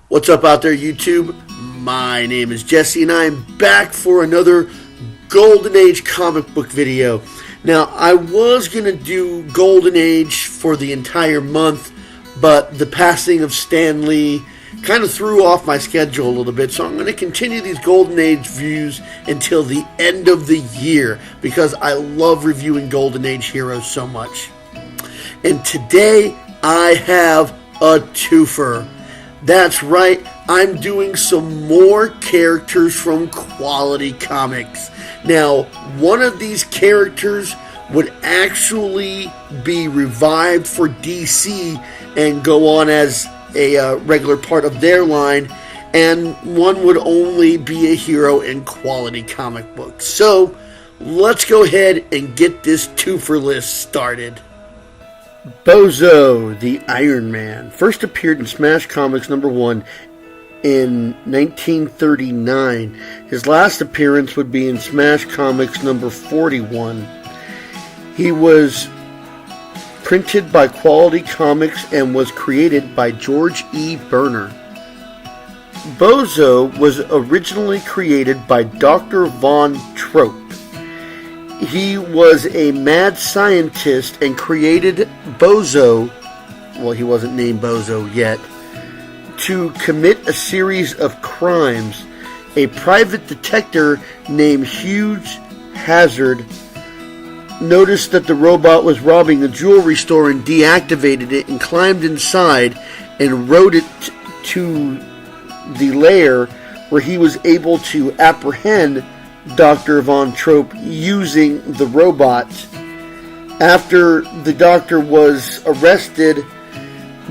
What's up out there, YouTube? My name is Jesse, and I'm back for another Golden Age comic book video. Now, I was going to do Golden Age for the entire month, but the passing of Stan Lee kind of threw off my schedule a little bit, so I'm going to continue these Golden Age views until the end of the year, because I love reviewing Golden Age heroes so much. And today, I have a twofer. That's right, I'm doing some more characters from Quality Comics. Now, one of these characters would actually be revived for DC and go on as a regular part of their line, and one would only be a hero in Quality Comic Books. So, let's go ahead and get this twofer list started. Bozo, the Iron Man, first appeared in Smash Comics #1 in 1939. His last appearance would be in Smash Comics #41. He was printed by Quality Comics and was created by George E. Berner. Bozo was originally created by Dr. Von Trope. He was a mad scientist and created Bozo, well, he wasn't named Bozo yet, to commit a series of crimes. A private detective named Hugh Hazard noticed that the robot was robbing a jewelry store and deactivated it and climbed inside and rode it to the lair where he was able to apprehend Dr. Von Trope using the robot. After the doctor was arrested,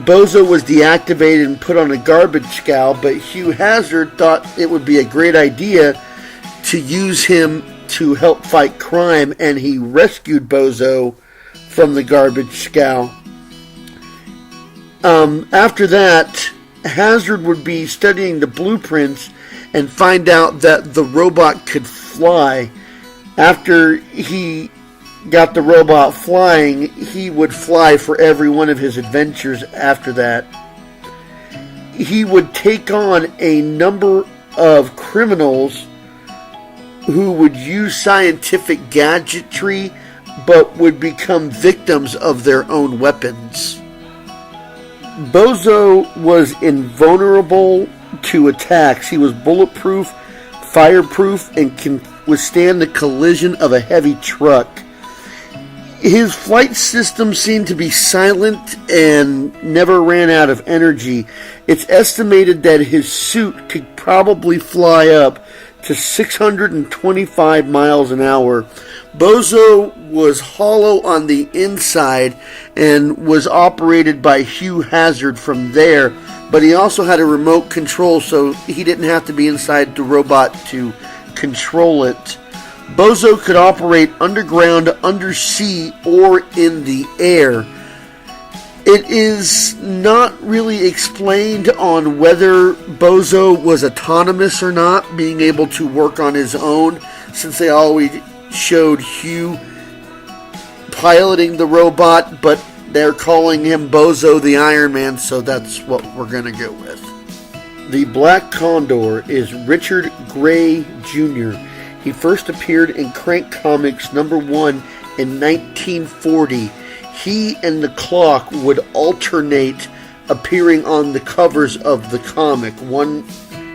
Bozo was deactivated and put on a garbage scow, but Hugh Hazard thought it would be a great idea to use him to help fight crime, and he rescued Bozo from the garbage scow. After that, Hazard would be studying the blueprints and find out that the robot could fly. After he got the robot flying, he would fly for every one of his adventures after that. He would take on a number of criminals who would use scientific gadgetry but would become victims of their own weapons. Bozo was invulnerable to attacks. He was bulletproof, fireproof, and can withstand the collision of a heavy truck. His flight system seemed to be silent and never ran out of energy. It's estimated that his suit could probably fly up to 625 miles an hour. Bozo was hollow on the inside and was operated by Hugh Hazard from there, but he also had a remote control, so he didn't have to be inside the robot to control it. Bozo could operate underground, undersea, or in the air. It is not really explained on whether Bozo was autonomous or not, being able to work on his own, since they always showed Hugh piloting the robot, but they're calling him Bozo the Iron Man, so that's what we're going to go with. The Black Condor is Richard Gray Jr. He first appeared in Crank Comics #1 in 1940. He and the Clock would alternate appearing on the covers of the comic. One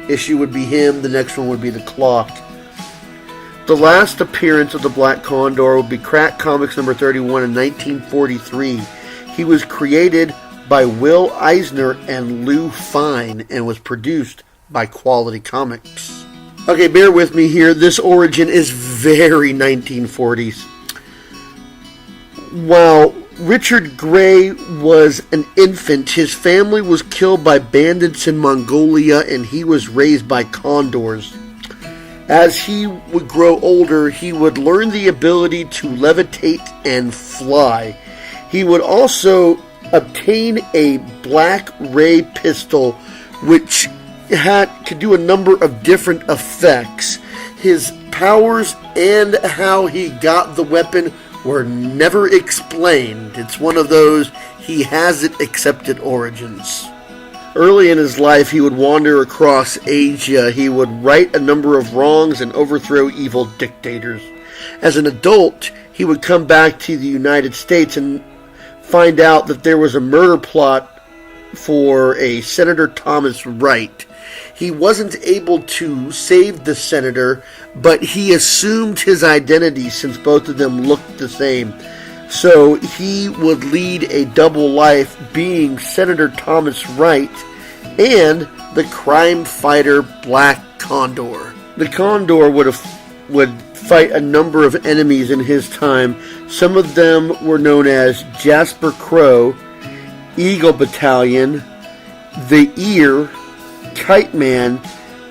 issue would be him, the next one would be the Clock. The last appearance of the Black Condor would be Crank Comics #31 in 1943. He was created by Will Eisner and Lou Fine and was produced by Quality Comics. Okay, bear with me here. This origin is very 1940s. While Richard Gray was an infant, his family was killed by bandits in Mongolia and he was raised by condors. As he would grow older, he would learn the ability to levitate and fly. He would also obtain a black ray pistol, which could do a number of different effects. His powers and how he got the weapon were never explained. It's one of those he has it accepted origins. Early in his life, he would wander across Asia. He would right a number of wrongs and overthrow evil dictators. As an adult, he would come back to the United States and find out that there was a murder plot for a Senator Thomas Wright. He wasn't able to save the senator, but he assumed his identity since both of them looked the same. So he would lead a double life, being Senator Thomas Wright and the crime fighter Black Condor. The Condor would fight a number of enemies in his time. Some of them were known as Jasper Crow, Eagle Battalion, the Ear, Kite Man,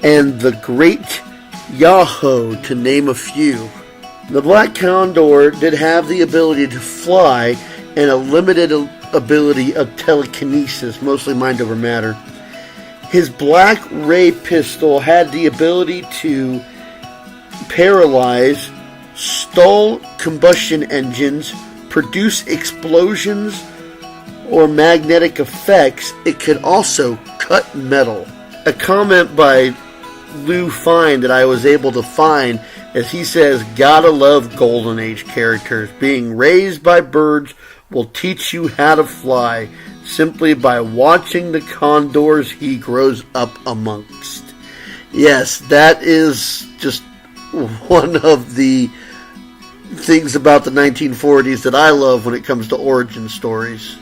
and the Great Yahoo, to name a few. The Black Condor did have the ability to fly and a limited ability of telekinesis, mostly mind over matter. His Black Ray pistol had the ability to paralyze, stall combustion engines, produce explosions or magnetic effects. It could also cut metal. A comment by Lou Fine that I was able to find, as he says, "Gotta love Golden Age characters. Being raised by birds will teach you how to fly simply by watching the condors he grows up amongst." Yes, that is just one of the things about the 1940s that I love when it comes to origin stories.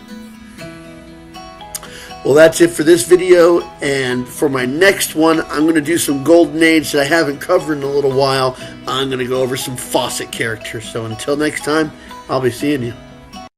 Well, that's it for this video, and for my next one, I'm going to do some Golden Age that I haven't covered in a little while. I'm going to go over some Fawcett characters. So until next time, I'll be seeing you.